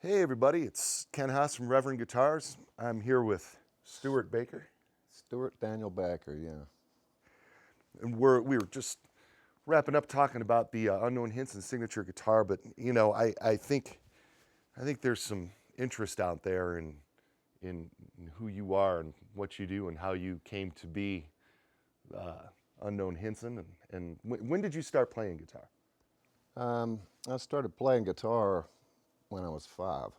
Hey everybody, it's Ken Haas from Reverend Guitars. I'm here with Stuart Baker, Stuart Daniel Baker, yeah. and we were just wrapping up talking about the Unknown Hinson signature guitar. But you know, I think there's some interest out there in who you are and what you do and how you came to be Unknown Hinson. And when did you start playing guitar? I started playing guitar when I was 5,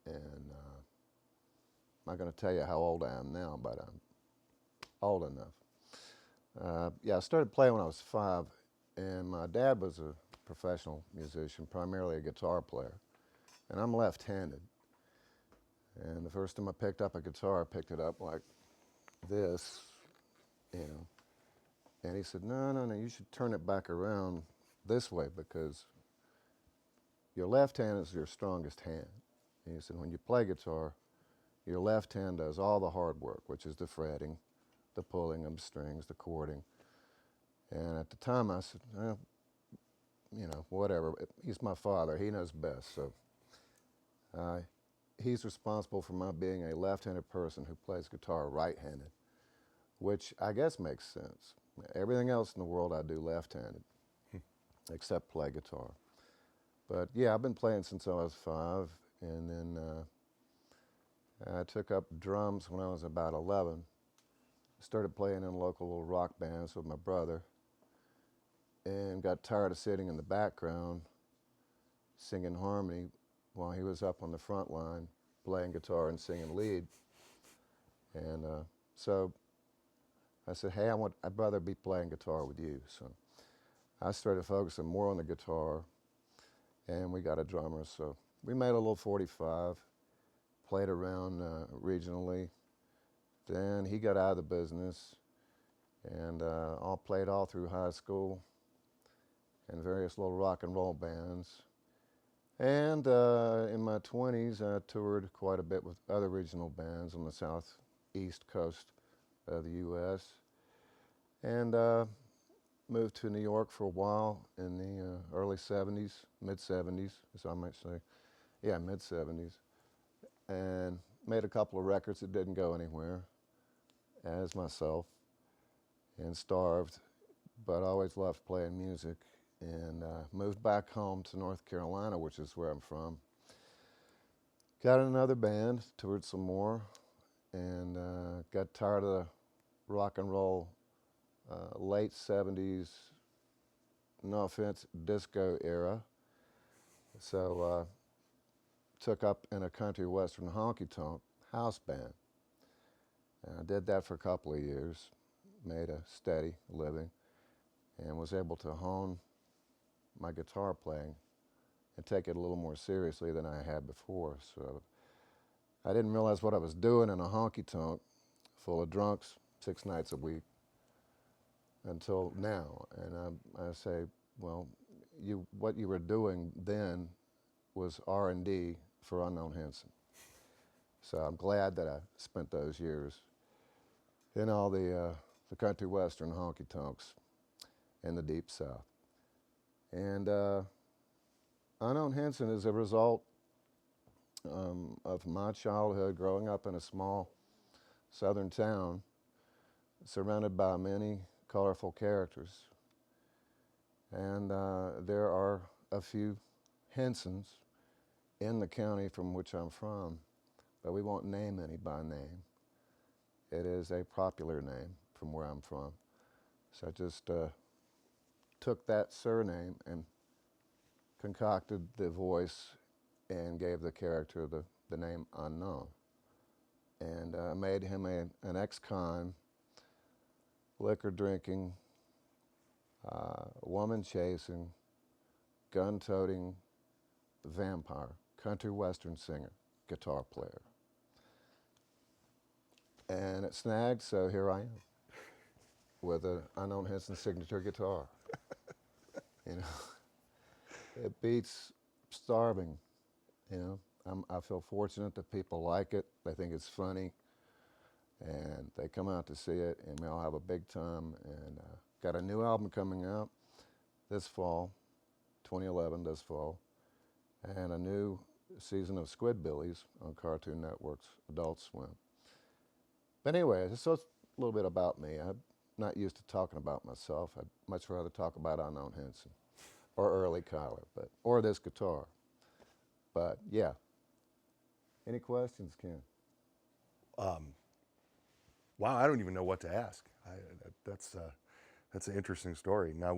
and I'm not going to tell you how old I am now, but I'm old enough. Yeah, I started playing when I was 5, and my dad was a professional musician, primarily a guitar player, and I'm left-handed. And the first time I picked up a guitar, I picked it up like this, you know, and he said, no, you should turn it back around this way because your left hand is your strongest hand. And he said, when you play guitar, your left hand does all the hard work, which is the fretting, the pulling of the strings, the chording. And at the time I said, well, whatever. He's my father. He knows best. So he's responsible for my being a left-handed person who plays guitar right-handed, which I guess makes sense. Everything else in the world I do left-handed, except play guitar. But yeah, I've been playing since I was 5, and then I took up drums when I was about 11. Started playing in local little rock bands with my brother, and got tired of sitting in the background singing harmony while he was up on the front line playing guitar and singing lead. And so I said, hey, I'd rather be playing guitar with you. So I started focusing more on the guitar, and we got a drummer. So we made a little 45, played around regionally. Then he got out of the business, and all played all through high school in various little rock and roll bands. And in my 20s, I toured quite a bit with other regional bands on the southeast coast of the U.S. And moved to New York for a while in the early 70s, mid-70s, as I might say. Yeah, mid-70s. And made a couple of records that didn't go anywhere, as myself, and starved, but I always loved playing music. And moved back home to North Carolina, which is where I'm from. Got in another band, toured some more, and got tired of the rock and roll late 70s, no offense, disco era. So took up in a country western honky-tonk house band. And I did that for a couple of years, made a steady living, and was able to hone my guitar playing and take it a little more seriously than I had before. So I didn't realize what I was doing in a honky-tonk full of drunks 6 nights a week until now. And I say, well, what you were doing then was R&D for Unknown Hinson. So I'm glad that I spent those years in all the country western honky-tonks in the Deep South. And Unknown Hinson is a result of my childhood growing up in a small southern town surrounded by many colorful characters. And there are a few Hinsons in the county from which I'm from, but we won't name any by name. It is a popular name from where I'm from. So I just took that surname and concocted the voice and gave the character the name Unknown. And made him an ex-con, liquor-drinking, woman-chasing, gun-toting vampire, country western singer, guitar player. And it snagged, so here I am with an Unknown Hinson signature guitar. You know, it beats starving. You know, I feel fortunate that people like it. They think it's funny, and they come out to see it, and we all have a big time. And got a new album coming out this fall, 2011, this fall, and a new season of Squidbillies on Cartoon Network's Adult Swim. But anyway, so it's a little bit about me. I'm not used to talking about myself. I'd much rather talk about Unknown Hinson or Early Cuyler, or this guitar. But yeah. Any questions, Ken? Wow, I don't even know what to ask. That's an interesting story. Now,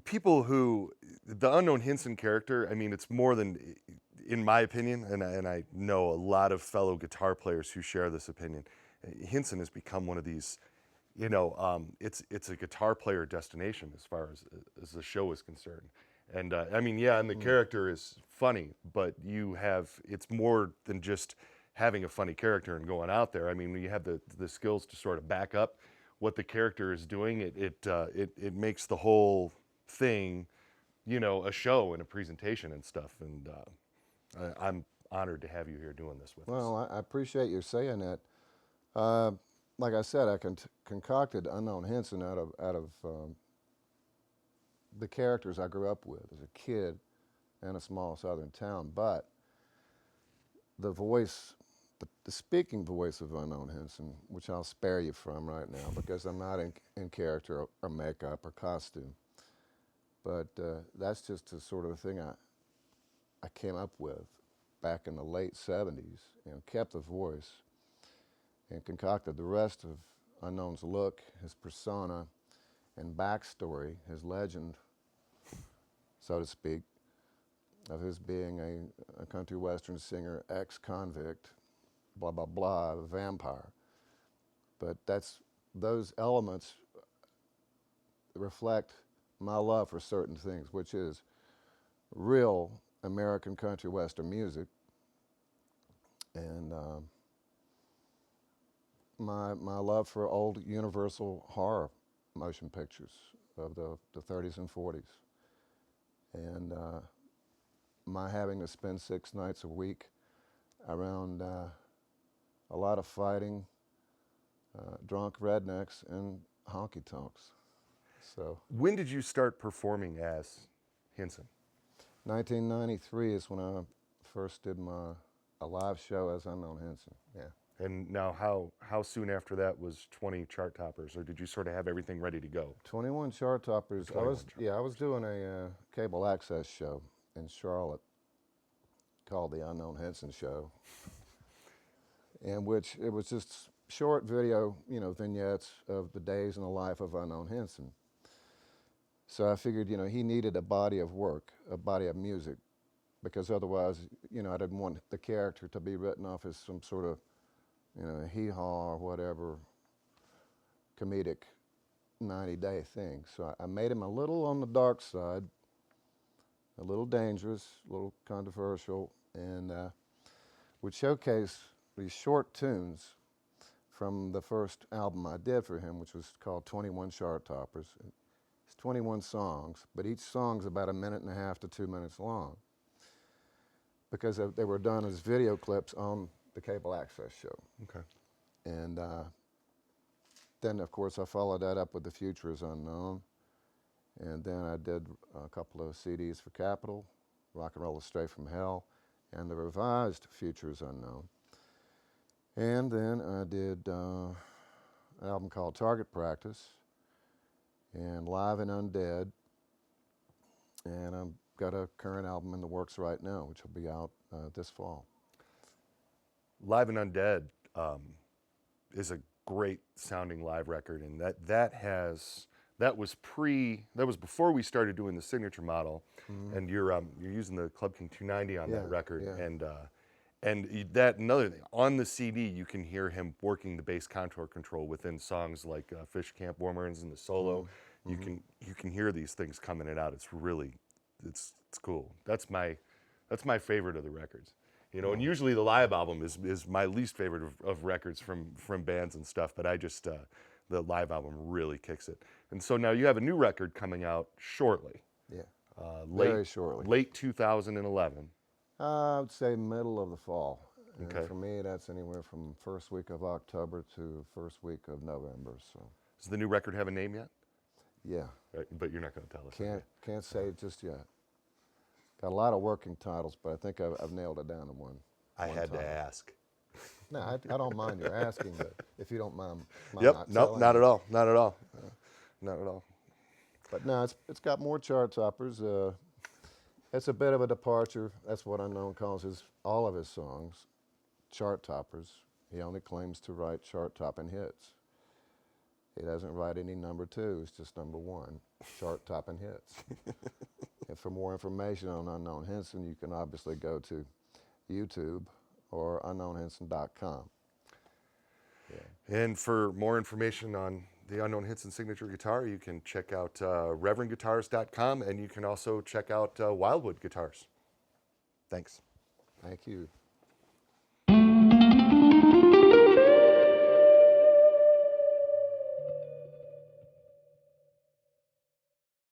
people who, the Unknown Hinson character, I mean, it's more than, in my opinion, and I know a lot of fellow guitar players who share this opinion. Hinson has become one of these, it's a guitar player destination as far as the show is concerned. And I mean, yeah, and the character is funny, but it's more than just having a funny character and going out there. I mean, when you have the skills to sort of back up what the character is doing, it makes the whole thing, a show and a presentation and stuff. And I'm honored to have you here doing this with us. Well, I appreciate you saying that. Like I said, I concocted Unknown Hinson out of the characters I grew up with as a kid in a small southern town. But the voice, the speaking voice of Unknown Hinson, which I'll spare you from right now because I'm not in character or makeup or costume. But that's just the sort of thing I came up with back in the late 70s, kept the voice and concocted the rest of Unknown's look, his persona, and backstory, his legend, so to speak, of his being a country western singer, ex-convict, blah, blah, blah, a vampire. But those elements reflect my love for certain things, which is real American country western music, and my love for old Universal horror motion pictures of the 30s and 40s, and my having to spend 6 nights a week around a lot of fighting, drunk rednecks, and honky-tonks. So When did you start performing as Hinson? 1993 is when I first did a live show as Unknown Hinson. Yeah. And now how soon after that was 20 chart toppers, or did you sort of have everything ready to go? 21 chart toppers. 21 I was doing a cable access show in Charlotte called the Unknown Hinson Show, in which it was just short video, vignettes of the days in the life of Unknown Hinson. So I figured, he needed a body of work, a body of music, because otherwise, I didn't want the character to be written off as some sort of, hee-haw or whatever comedic 90-day thing. So I made him a little on the dark side, a little dangerous, a little controversial, and would showcase these short tunes from the first album I did for him, which was called 21 Chart Toppers. It's 21 songs, but each song's about 1.5 minutes to 2 minutes long, because they were done as video clips on the cable access show. Okay. And then, of course, I followed that up with The Future is Unknown. And then I did a couple of CDs for Capitol, Rock and Roll is Straight from Hell, and the revised Future is Unknown. And then I did an album called Target Practice and Live and Undead. And I've got a current album in the works right now, which will be out this fall. Live and Undead is a great sounding live record, and that was before we started doing the signature model, and you're using the Club King 290 on that record, and that another thing on the CD you can hear him working the bass contour control within songs like Fish Camp Warmers and the solo. You can hear these things coming in and out. It's really it's cool. That's my favorite of the records. And usually the live album is my least favorite of records from bands and stuff, but the live album really kicks it. And so now you have a new record coming out shortly. Yeah, very shortly. Late 2011. I would say middle of the fall. Okay. And for me, that's anywhere from first week of October to first week of November. So. Does the new record have a name yet? Yeah. But you're not going to tell us. Can't say it just yet. Got a lot of working titles, but I think I've nailed it down to one. I one had to title. ask. No, I don't mind you asking, but if you don't mind Yep. not Nope. telling Not me. at all. Not at all. Not at all. But no, it's got more chart toppers. It's a bit of a departure. That's what Unknown calls all of his songs chart toppers. He only claims to write chart topping hits. He doesn't write any number twos, just number one, chart topping hits. And for more information on Unknown Hinson, you can obviously go to YouTube or unknownhinson.com. Yeah. And for more information on the Unknown Hinson signature guitar, you can check out reverendguitars.com, and you can also check out Wildwood Guitars. Thanks. Thank you.